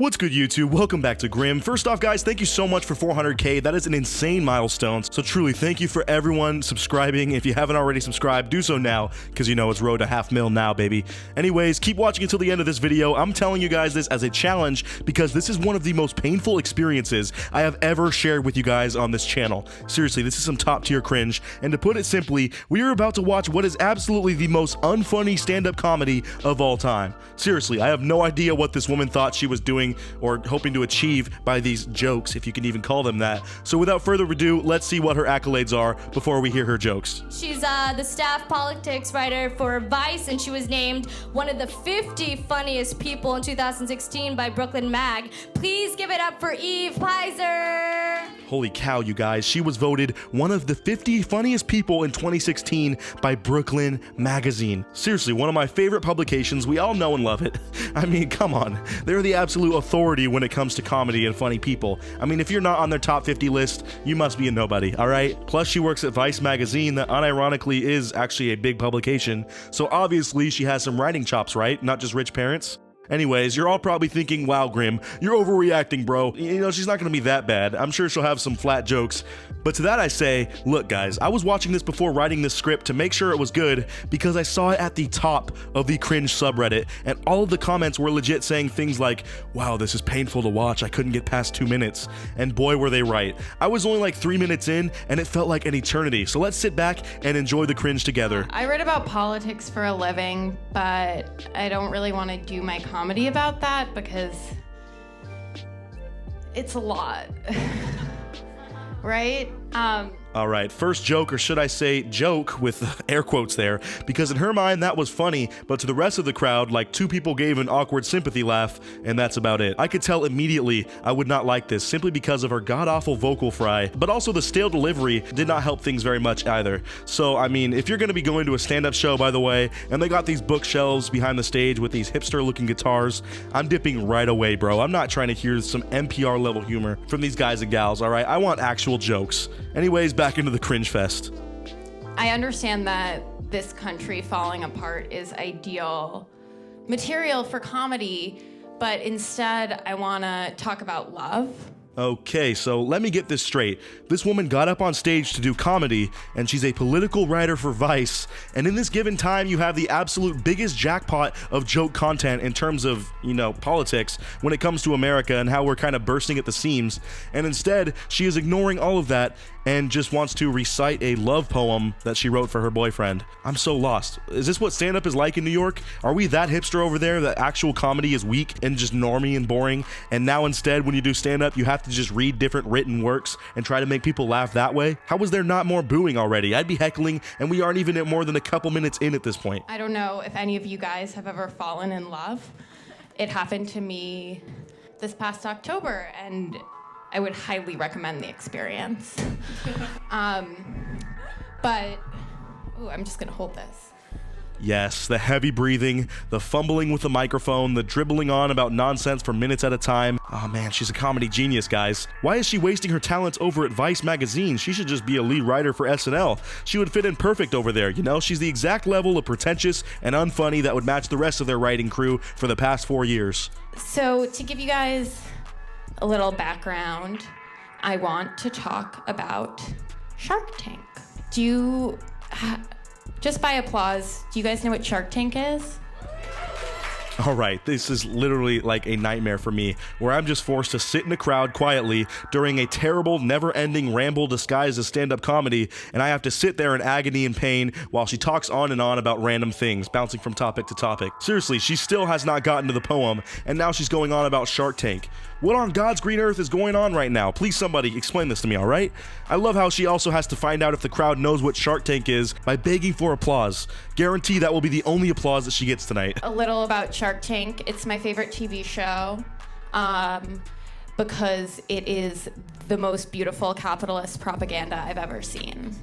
What's good, YouTube? Welcome back to Grim. First off, guys, thank you so much for 400K. That is an insane milestone. So truly, thank you for everyone subscribing. If you haven't already subscribed, do so now, because you know it's road to 500,000 now, baby. Anyways, keep watching until the end of this video. I'm telling you guys this as a challenge because this is one of the most painful experiences I have ever shared with you guys on this channel. Seriously, this is some top tier cringe. And to put it simply, we are about to watch what is absolutely the most unfunny stand-up comedy of all time. Seriously, I have no idea what this woman thought she was doing or hoping to achieve by these jokes, if you can even call them that. So without further ado, let's see what her accolades are before we hear her jokes. She's the staff politics writer for Vice, and she was named one of the 50 funniest people in 2016 by Brooklyn Mag. Please give it up for Eve Pizer. Holy cow, you guys. She was voted one of the 50 funniest people in 2016 by Brooklyn Magazine. Seriously, one of my favorite publications. We all know and love it. I mean, come on. They're the absolute authority when it comes to comedy and funny people. I mean, if you're not on their top 50 list, you must be a nobody, all right? Plus, she works at Vice Magazine, that unironically is actually a big publication. So obviously, she has some writing chops, right? Not just rich parents. Anyways, you're all probably thinking, wow, Grim, you're overreacting, bro. You know, she's not gonna be that bad. I'm sure she'll have some flat jokes. But to that I say, look guys, I was watching this before writing this script to make sure it was good because I saw it at the top of the cringe subreddit, and all of the comments were legit saying things like, wow, this is painful to watch, I couldn't get past 2 minutes. And boy, were they right. I was only like 3 minutes in, and it felt like an eternity. So let's sit back and enjoy the cringe together. I write about politics for a living, but I don't really want to do my comedy about that because it's a lot, right? All right, first joke, or should I say joke with air quotes there, because in her mind that was funny, but to the rest of the crowd, like 2 people gave an awkward sympathy laugh, and that's about it. I could tell immediately I would not like this simply because of her god-awful vocal fry, but also the stale delivery did not help things very much either. So, I mean, if you're gonna be going to a stand-up show, by the way, and they got these bookshelves behind the stage with these hipster-looking guitars, I'm dipping right away, bro. I'm not trying to hear some NPR-level humor from these guys and gals, all right? I want actual jokes. Anyways, back into the cringe fest. I understand that this country falling apart is ideal material for comedy, but instead I want to talk about love. Okay, so let me get this straight. This woman got up on stage to do comedy, and she's a political writer for Vice, and in this given time, you have the absolute biggest jackpot of joke content in terms of, you know, politics when it comes to America and how we're kind of bursting at the seams, and instead, she is ignoring all of that and just wants to recite a love poem that she wrote for her boyfriend. I'm so lost. Is this what stand-up is like in New York? Are we that hipster over there that actual comedy is weak and just normie and boring, and now instead, when you do stand-up, you have to just read different written works and try to make people laugh that way? How was there not more booing already? I'd be heckling, and we aren't even at more than a couple minutes in at this point. I don't know if any of you guys have ever fallen in love. It happened to me this past October, and I would highly recommend the experience. But, ooh, I'm just gonna hold this. Yes, the heavy breathing, the fumbling with the microphone, the dribbling on about nonsense for minutes at a time. Oh man, she's a comedy genius, guys. Why is she wasting her talents over at Vice Magazine? She should just be a lead writer for SNL. She would fit in perfect over there, you know? She's the exact level of pretentious and unfunny that would match the rest of their writing crew for the past 4 years. So, to give you guys a little background, I want to talk about Shark Tank. Just by applause, do you guys know what Shark Tank is? All right, this is literally like a nightmare for me, where I'm just forced to sit in a crowd quietly during a terrible, never-ending ramble disguised as stand-up comedy, and I have to sit there in agony and pain while she talks on and on about random things, bouncing from topic to topic. Seriously, she still has not gotten to the poem, and now she's going on about Shark Tank. What on God's green earth is going on right now? Please somebody explain this to me, all right? I love how she also has to find out if the crowd knows what Shark Tank is by begging for applause. Guarantee that will be the only applause that she gets tonight. A little about Shark Tank. It's my favorite TV show because it is the most beautiful capitalist propaganda I've ever seen.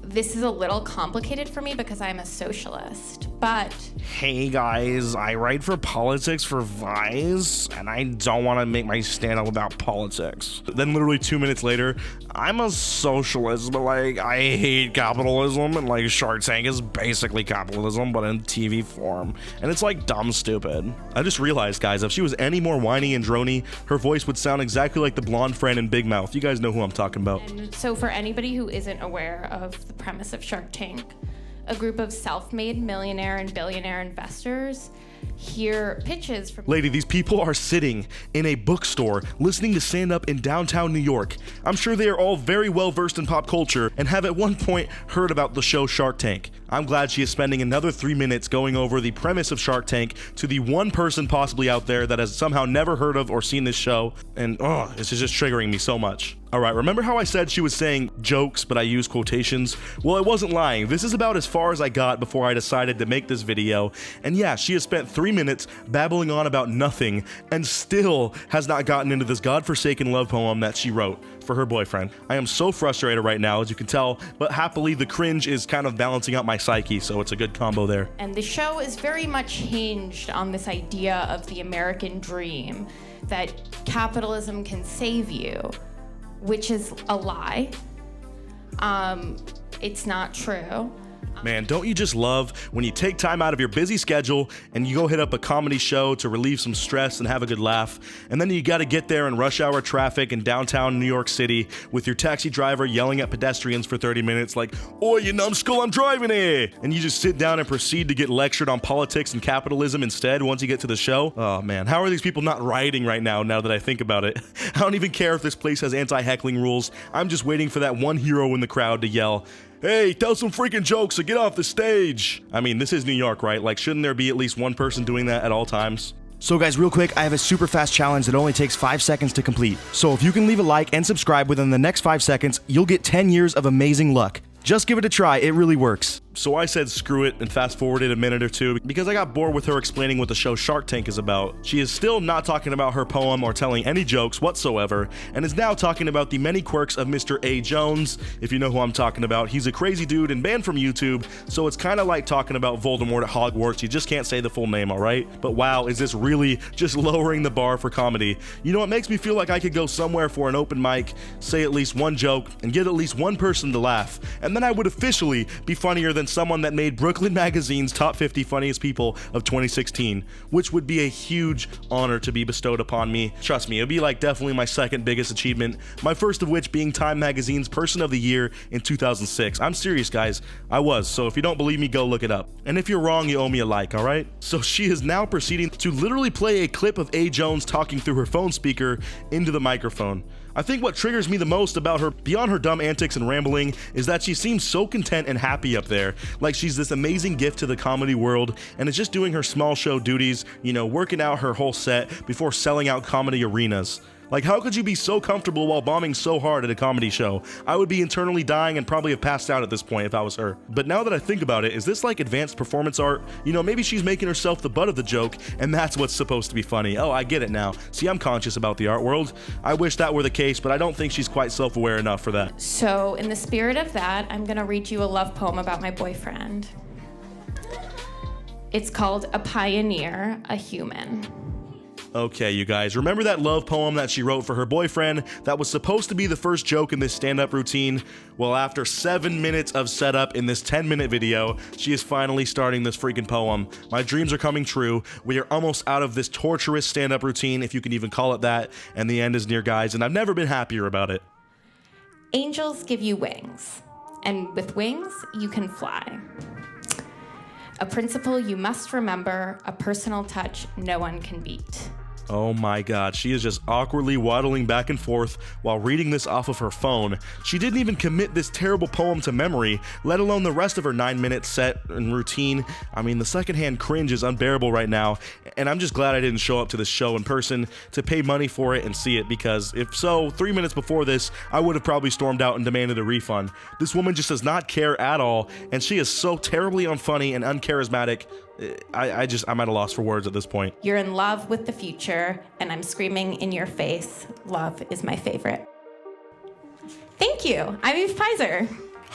This is a little complicated for me because I'm a socialist, but Hey guys, I write for politics for Vice, and I don't want to make my stand-up about politics. Then literally 2 minutes later, I'm a socialist, but like, I hate capitalism, and like Shark Tank is basically capitalism, but in TV form. And it's like dumb stupid. I just realized, guys, if she was any more whiny and drony, her voice would sound exactly like the blonde friend in Big Mouth. You guys know who I'm talking about. and so for anybody who isn't aware of the premise of Shark Tank, a group of self-made millionaire and billionaire investors hear pitches from Lady, these people are sitting in a bookstore listening to stand-up in downtown New York. I'm sure they are all very well versed in pop culture and have at one point heard about the show Shark Tank. I'm glad she is spending another 3 minutes going over the premise of Shark Tank to the one person possibly out there that has somehow never heard of or seen this show, and this is just triggering me so much. Alright, remember how I said she was saying jokes, but I used quotations? Well, I wasn't lying. This is about as far as I got before I decided to make this video. And yeah, she has spent 3 minutes babbling on about nothing and still has not gotten into this godforsaken love poem that she wrote for her boyfriend. I am so frustrated right now, as you can tell, but happily the cringe is kind of balancing out my psyche, so it's a good combo there. And the show is very much hinged on this idea of the American dream, that capitalism can save you, which is a lie. It's not true. Man, don't you just love when you take time out of your busy schedule and you go hit up a comedy show to relieve some stress and have a good laugh, and then you gotta get there in rush hour traffic in downtown New York City with your taxi driver yelling at pedestrians for 30 minutes like, "Oi, you numbskull, I'm driving here!" And you just sit down and proceed to get lectured on politics and capitalism instead once you get to the show? Oh man, how are these people not rioting right now that I think about it? I don't even care if this place has anti-heckling rules. I'm just waiting for that one hero in the crowd to yell, "Hey, tell some freaking jokes or get off the stage." I mean, this is New York, right? Like, shouldn't there be at least one person doing that at all times? So guys, real quick, I have a super fast challenge that only takes 5 seconds to complete. So if you can leave a like and subscribe within the next 5 seconds, you'll get 10 years of amazing luck. Just give it a try, it really works. So I said screw it and fast forwarded a minute or two because I got bored with her explaining what the show Shark Tank is about. She is still not talking about her poem or telling any jokes whatsoever, and is now talking about the many quirks of Mr. A. Jones. If you know who I'm talking about, he's a crazy dude and banned from YouTube, so it's kind of like talking about Voldemort at Hogwarts. You just can't say the full name, alright? But wow, is this really just lowering the bar for comedy? You know, it makes me feel like I could go somewhere for an open mic, say at least one joke, and get at least one person to laugh, and then I would officially be funnier than someone that made Brooklyn Magazine's top 50 funniest people of 2016, which would be a huge honor to be bestowed upon me. Trust me, it would be like definitely my second biggest achievement, my first of which being Time Magazine's Person of the Year in 2006. I'm serious, guys. I was, so if you don't believe me, go look it up. And if you're wrong, you owe me a like, alright? So she is now proceeding to literally play a clip of A. Jones talking through her phone speaker into the microphone. I think what triggers me the most about her, beyond her dumb antics and rambling, is that she seems so content and happy up there. Like she's this amazing gift to the comedy world and is just doing her small show duties, you know, working out her whole set before selling out comedy arenas. Like, how could you be so comfortable while bombing so hard at a comedy show? I would be internally dying and probably have passed out at this point if I was her. But now that I think about it, is this like advanced performance art? You know, maybe she's making herself the butt of the joke, and that's what's supposed to be funny. Oh, I get it now. See, I'm conscious about the art world. I wish that were the case, but I don't think she's quite self-aware enough for that. So in the spirit of that, I'm gonna read you a love poem about my boyfriend. It's called A Pioneer, a Human. Okay, you guys, remember that love poem that she wrote for her boyfriend that was supposed to be the first joke in this stand-up routine? Well, after 7 minutes of setup in this 10-minute video, she is finally starting this freaking poem. My dreams are coming true. We are almost out of this torturous stand-up routine, if you can even call it that, and the end is near, guys, and I've never been happier about it. Angels give you wings, and with wings, you can fly. A principle you must remember, a personal touch no one can beat. Oh my god, she is just awkwardly waddling back and forth while reading this off of her phone. She didn't even commit this terrible poem to memory, let alone the rest of her 9-minute set and routine. I mean, the secondhand cringe is unbearable right now, and I'm just glad I didn't show up to this show in person to pay money for it and see it, because if so, 3 minutes before this, I would have probably stormed out and demanded a refund. This woman just does not care at all, and she is so terribly unfunny and uncharismatic. I'm at a loss for words at this point. You're in love with the future, and I'm screaming in your face, love is my favorite. Thank you. I'm Eve Pizer.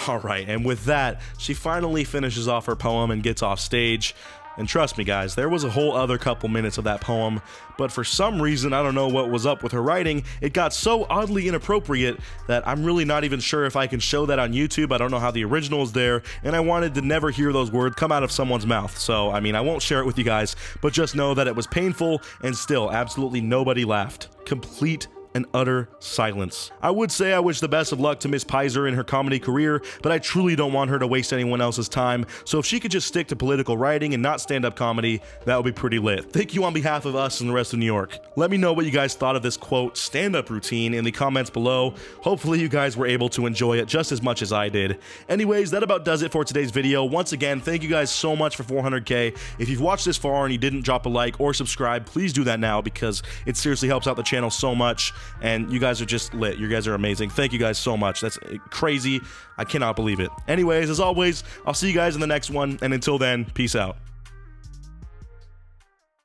Alright, and with that, she finally finishes off her poem and gets off stage. And trust me guys, there was a whole other couple minutes of that poem, but for some reason, I don't know what was up with her writing, it got so oddly inappropriate that I'm really not even sure if I can show that on YouTube. I don't know how the original is there, and I wanted to never hear those words come out of someone's mouth. So, I mean, I won't share it with you guys, but just know that it was painful, and still, absolutely nobody laughed. Complete and utter silence. I would say I wish the best of luck to Miss Pizer in her comedy career, but I truly don't want her to waste anyone else's time, so if she could just stick to political writing and not stand-up comedy, that would be pretty lit. Thank you on behalf of us and the rest of New York. Let me know what you guys thought of this quote stand-up routine in the comments below. Hopefully you guys were able to enjoy it just as much as I did. Anyways, that about does it for today's video. Once again, thank you guys so much for 400k. If you've watched this far and you didn't drop a like or subscribe, please do that now because it seriously helps out the channel so much. And you guys are just lit. You guys are amazing. Thank you guys so much. That's crazy. I cannot believe it. Anyways, as always, I'll see you guys in the next one. And until then, peace out.